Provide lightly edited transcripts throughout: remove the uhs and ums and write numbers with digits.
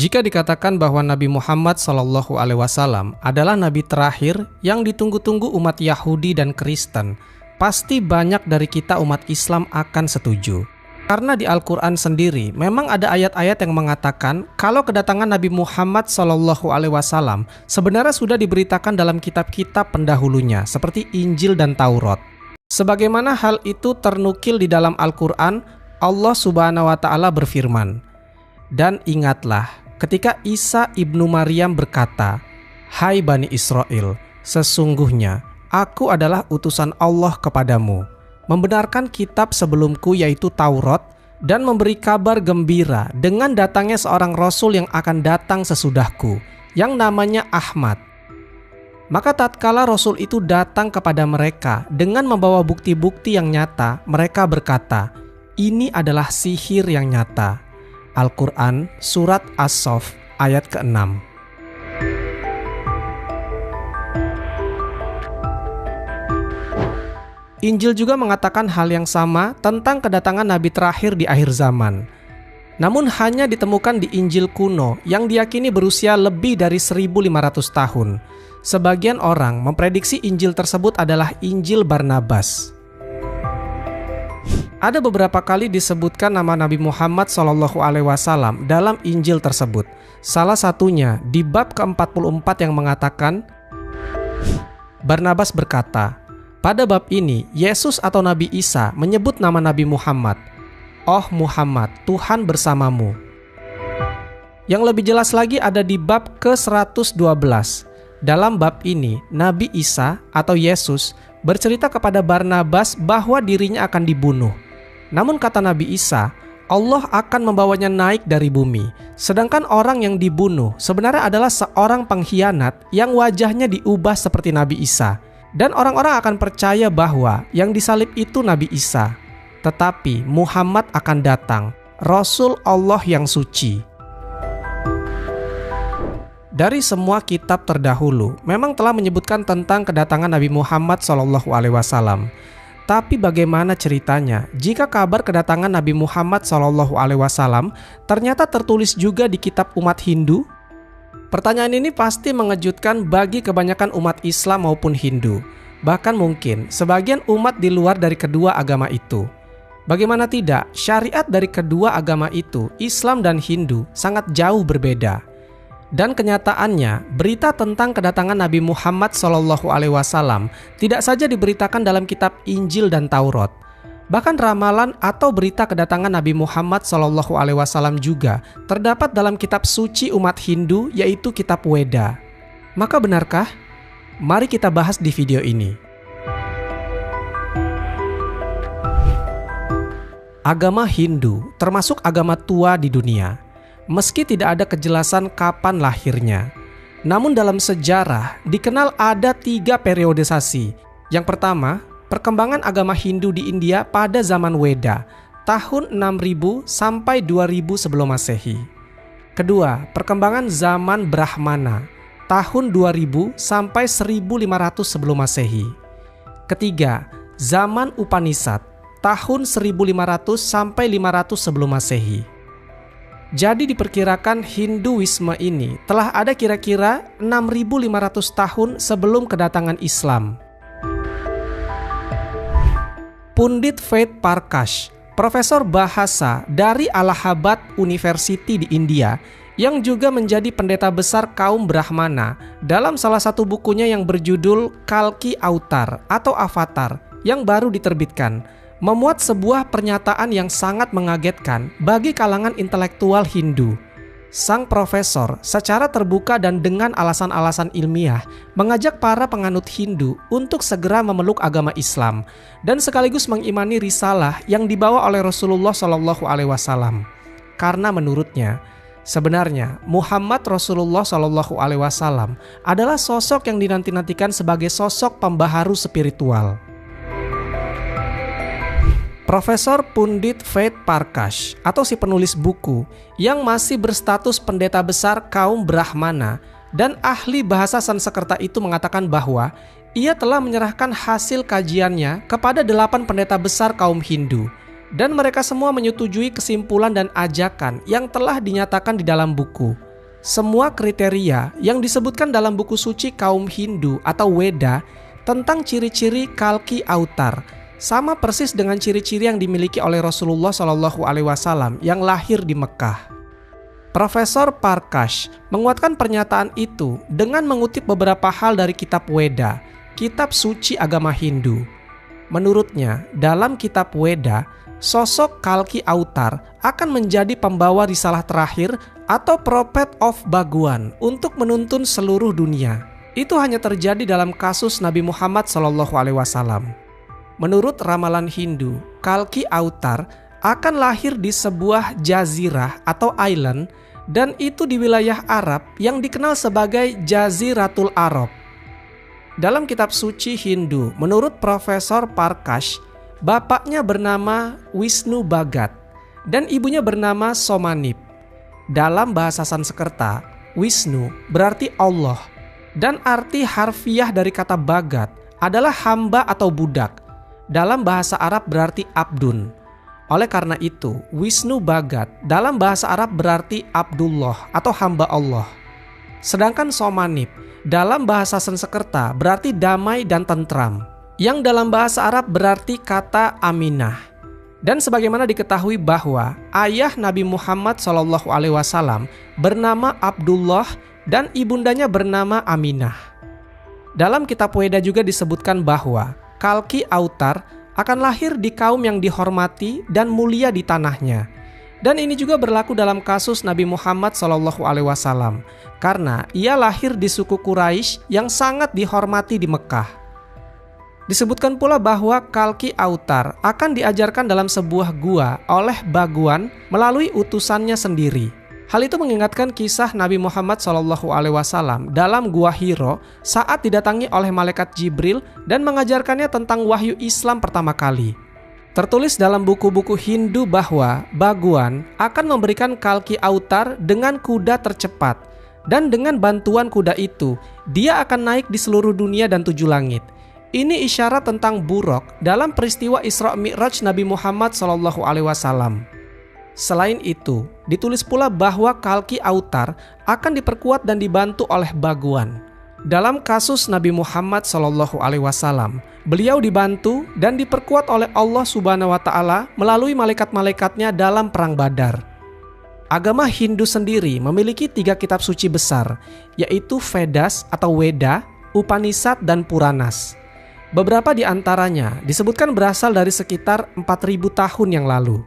Jika dikatakan bahwa Nabi Muhammad SAW adalah nabi terakhir yang ditunggu-tunggu umat Yahudi dan Kristen, pasti banyak dari kita umat Islam akan setuju. Karena di Al-Quran sendiri memang ada ayat-ayat yang mengatakan kalau kedatangan Nabi Muhammad SAW sebenarnya sudah diberitakan dalam kitab-kitab pendahulunya seperti Injil dan Taurat. Sebagaimana hal itu ternukil di dalam Al-Quran, Allah Subhanahu wa Ta'ala berfirman, "Dan ingatlah ketika Isa ibnu Maryam berkata, 'Hai Bani Israel, sesungguhnya aku adalah utusan Allah kepadamu, membenarkan kitab sebelumku yaitu Taurat, dan memberi kabar gembira dengan datangnya seorang Rasul yang akan datang sesudahku, yang namanya Ahmad.' Maka tatkala Rasul itu datang kepada mereka dengan membawa bukti-bukti yang nyata, mereka berkata, 'Ini adalah sihir yang nyata.'" Al-Quran Surat As-Saff ayat ke-6. Injil juga mengatakan hal yang sama tentang kedatangan Nabi terakhir di akhir zaman. Namun hanya ditemukan di Injil kuno yang diyakini berusia lebih dari 1500 tahun. Sebagian orang memprediksi Injil tersebut adalah Injil Barnabas. Ada beberapa kali disebutkan nama Nabi Muhammad SAW dalam Injil tersebut. Salah satunya di bab ke-44 yang mengatakan, Barnabas berkata, "Pada bab ini, Yesus atau Nabi Isa menyebut nama Nabi Muhammad. 'Oh Muhammad, Tuhan bersamamu.'" Yang lebih jelas lagi ada di bab ke-112. Dalam bab ini, Nabi Isa atau Yesus bercerita kepada Barnabas bahwa dirinya akan dibunuh. Namun kata Nabi Isa, Allah akan membawanya naik dari bumi. Sedangkan orang yang dibunuh sebenarnya adalah seorang pengkhianat yang wajahnya diubah seperti Nabi Isa. Dan orang-orang akan percaya bahwa yang disalib itu Nabi Isa. Tetapi Muhammad akan datang, Rasul Allah yang suci. Dari semua kitab terdahulu memang telah menyebutkan tentang kedatangan Nabi Muhammad SAW. Tapi bagaimana ceritanya jika kabar kedatangan Nabi Muhammad SAW ternyata tertulis juga di kitab umat Hindu? Pertanyaan ini pasti mengejutkan bagi kebanyakan umat Islam maupun Hindu. Bahkan mungkin sebagian umat di luar dari kedua agama itu. Bagaimana tidak, syariat dari kedua agama itu, Islam dan Hindu, sangat jauh berbeda. Dan kenyataannya, berita tentang kedatangan Nabi Muhammad SAW tidak saja diberitakan dalam kitab Injil dan Taurat. Bahkan ramalan atau berita kedatangan Nabi Muhammad SAW juga terdapat dalam kitab suci umat Hindu, yaitu kitab Weda. Maka benarkah? Mari kita bahas di video ini. Agama Hindu termasuk agama tua di dunia. Meski tidak ada kejelasan kapan lahirnya, namun dalam sejarah dikenal ada 3 periodisasi. Yang pertama, perkembangan agama Hindu di India pada zaman Weda, tahun 6000 sampai 2000 sebelum Masehi. Kedua, perkembangan zaman Brahmana, tahun 2000 sampai 1500 sebelum Masehi. Ketiga, zaman Upanishad, tahun 1500 sampai 500 sebelum Masehi. Jadi diperkirakan Hinduisme ini telah ada kira-kira 6500 tahun sebelum kedatangan Islam. Pundit Ved Prakash, profesor bahasa dari Allahabad University di India, yang juga menjadi pendeta besar kaum Brahmana, dalam salah satu bukunya yang berjudul Kalki Avatar atau Avatar yang baru diterbitkan, memuat sebuah pernyataan yang sangat mengagetkan bagi kalangan intelektual Hindu. Sang profesor secara terbuka dan dengan alasan-alasan ilmiah mengajak para penganut Hindu untuk segera memeluk agama Islam dan sekaligus mengimani risalah yang dibawa oleh Rasulullah SAW. Karena menurutnya, sebenarnya Muhammad Rasulullah SAW adalah sosok yang dinanti-nantikan sebagai sosok pembaharu spiritual. Profesor Pundit Ved Prakash atau si penulis buku yang masih berstatus pendeta besar kaum Brahmana dan ahli bahasa Sanskerta itu mengatakan bahwa ia telah menyerahkan hasil kajiannya kepada 8 pendeta besar kaum Hindu dan mereka semua menyetujui kesimpulan dan ajakan yang telah dinyatakan di dalam buku. Semua kriteria yang disebutkan dalam buku suci kaum Hindu atau Weda tentang ciri-ciri Kalki Avatar sama persis dengan ciri-ciri yang dimiliki oleh Rasulullah SAW yang lahir di Mekah. Profesor Parkash menguatkan pernyataan itu dengan mengutip beberapa hal dari kitab Weda, kitab suci agama Hindu. Menurutnya, dalam kitab Weda, sosok Kalki Avatar akan menjadi pembawa risalah terakhir atau Prophet of Bhagwan untuk menuntun seluruh dunia. Itu hanya terjadi dalam kasus Nabi Muhammad SAW. Menurut ramalan Hindu, Kalki Avatar akan lahir di sebuah jazirah atau island, dan itu di wilayah Arab yang dikenal sebagai Jaziratul Arab. Dalam kitab suci Hindu, menurut Profesor Parkash, bapaknya bernama Wisnu Bhagat dan ibunya bernama Somanip. Dalam bahasa Sanskerta, Wisnu berarti Allah, dan arti harfiah dari kata Bhagat adalah hamba atau budak. Dalam bahasa Arab berarti abdun. Oleh karena itu, Wisnu Bhagat dalam bahasa Arab berarti Abdullah atau hamba Allah. Sedangkan Somanip dalam bahasa Sanskerta berarti damai dan tentram, yang dalam bahasa Arab berarti kata Aminah. Dan sebagaimana diketahui bahwa ayah Nabi Muhammad SAW bernama Abdullah dan ibundanya bernama Aminah. Dalam kitab Weda juga disebutkan bahwa Kalki Avatar akan lahir di kaum yang dihormati dan mulia di tanahnya. Dan ini juga berlaku dalam kasus Nabi Muhammad SAW, karena ia lahir di suku Quraisy yang sangat dihormati di Mekah. Disebutkan pula bahwa Kalki Avatar akan diajarkan dalam sebuah gua oleh Bhagwan melalui utusannya sendiri. Hal itu mengingatkan kisah Nabi Muhammad SAW dalam Gua Hiro saat didatangi oleh malaikat Jibril dan mengajarkannya tentang wahyu Islam pertama kali. Tertulis dalam buku-buku Hindu bahwa Bhagwan akan memberikan Kalki Avatar dengan kuda tercepat, dan dengan bantuan kuda itu, dia akan naik di seluruh dunia dan 7 langit. Ini isyarat tentang Buraq dalam peristiwa Isra Mi'raj Nabi Muhammad SAW. Selain itu, ditulis pula bahwa Kalki Avatar akan diperkuat dan dibantu oleh Bhagwan. Dalam kasus Nabi Muhammad SAW, beliau dibantu dan diperkuat oleh Allah Subhanahu wa Ta'ala melalui malaikat-malaikatnya dalam perang Badar. Agama Hindu sendiri memiliki 3 kitab suci besar, yaitu Vedas atau Weda, Upanishad, dan Puranas. Beberapa di antaranya disebutkan berasal dari sekitar 4.000 tahun yang lalu.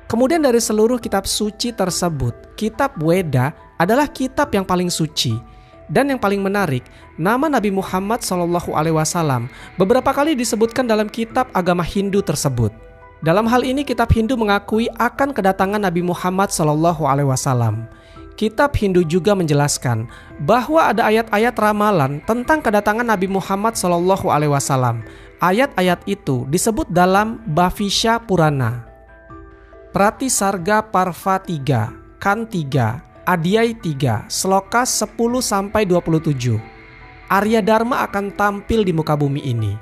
Kemudian dari seluruh kitab suci tersebut, kitab Weda adalah kitab yang paling suci. Dan yang paling menarik, nama Nabi Muhammad SAW beberapa kali disebutkan dalam kitab agama Hindu tersebut. Dalam hal ini kitab Hindu mengakui akan kedatangan Nabi Muhammad SAW. Kitab Hindu juga menjelaskan bahwa ada ayat-ayat ramalan tentang kedatangan Nabi Muhammad SAW. Ayat-ayat itu disebut dalam Bhavisha Purana. Pratisarga Parva 3, Kan 3, Adhyay 3, Sloka 10-27. Arya Dharma akan tampil di muka bumi ini.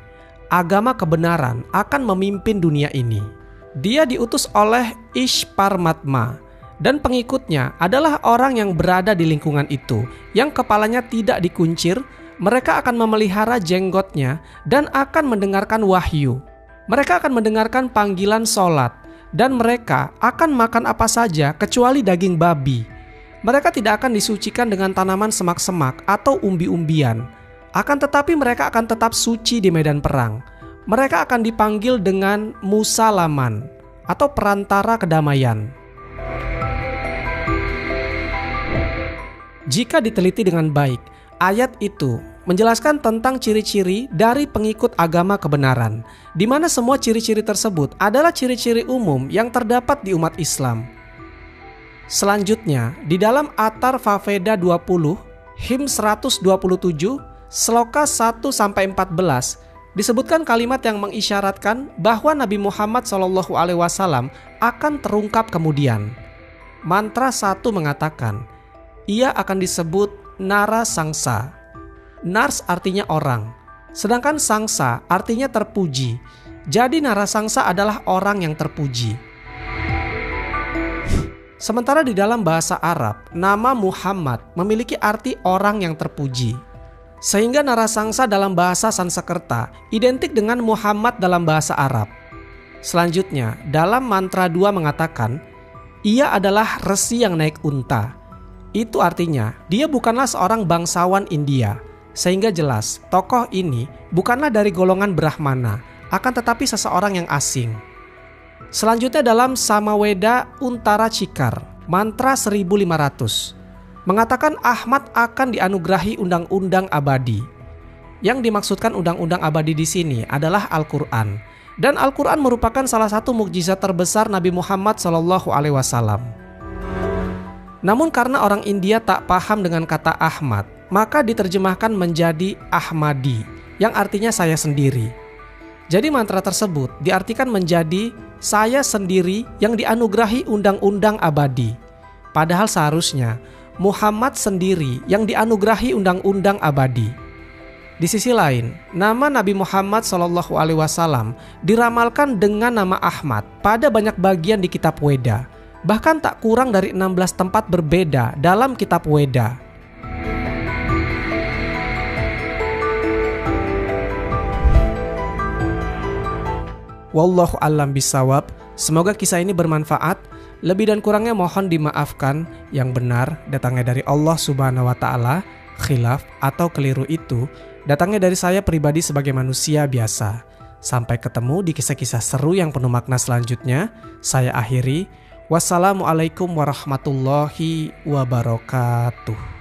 Agama kebenaran akan memimpin dunia ini. Dia diutus oleh Ishparmatma, dan pengikutnya adalah orang yang berada di lingkungan itu, yang kepalanya tidak dikuncir. Mereka akan memelihara jenggotnya dan akan mendengarkan wahyu. Mereka akan mendengarkan panggilan sholat, dan mereka akan makan apa saja kecuali daging babi. Mereka tidak akan disucikan dengan tanaman semak-semak atau umbi-umbian. Akan tetapi mereka akan tetap suci di medan perang. Mereka akan dipanggil dengan Musalaman atau perantara kedamaian. Jika diteliti dengan baik, ayat itu menjelaskan tentang ciri-ciri dari pengikut agama kebenaran, di mana semua ciri-ciri tersebut adalah ciri-ciri umum yang terdapat di umat Islam. Selanjutnya, di dalam Atharvaveda 20, him 127, sloka 1-14, disebutkan kalimat yang mengisyaratkan bahwa Nabi Muhammad SAW akan terungkap kemudian. Mantra 1 mengatakan, ia akan disebut Nara Sangsa. Nars artinya orang, sedangkan Sangsa artinya terpuji. Jadi Narasangsa adalah orang yang terpuji. Sementara di dalam bahasa Arab, nama Muhammad memiliki arti orang yang terpuji. Sehingga Narasangsa dalam bahasa Sanskerta identik dengan Muhammad dalam bahasa Arab. Selanjutnya, dalam mantra 2 mengatakan, ia adalah resi yang naik unta. Itu artinya, dia bukanlah seorang bangsawan India. Sehingga jelas, tokoh ini bukanlah dari golongan Brahmana, akan tetapi seseorang yang asing. Selanjutnya dalam Samaweda Untara Cikar, mantra 1500, mengatakan Ahmad akan dianugerahi undang-undang abadi. Yang dimaksudkan undang-undang abadi di sini adalah Al-Quran. Dan Al-Quran merupakan salah satu mukjizat terbesar Nabi Muhammad SAW. Namun karena orang India tak paham dengan kata Ahmad, maka diterjemahkan menjadi Ahmadi, yang artinya saya sendiri. Jadi mantra tersebut diartikan menjadi saya sendiri yang dianugerahi undang-undang abadi. Padahal seharusnya Muhammad sendiri yang dianugerahi undang-undang abadi. Di sisi lain, nama Nabi Muhammad SAW diramalkan dengan nama Ahmad pada banyak bagian di kitab Weda. Bahkan tak kurang dari 16 tempat berbeda dalam kitab Weda. Wallahu a'lam bishawab. Semoga kisah ini bermanfaat. Lebih dan kurangnya mohon dimaafkan. Yang benar datangnya dari Allah Subhanahu wa taala. Khilaf atau keliru itu datangnya dari saya pribadi sebagai manusia biasa. Sampai ketemu di kisah-kisah seru yang penuh makna selanjutnya. Saya akhiri. Wassalamualaikum warahmatullahi wabarakatuh.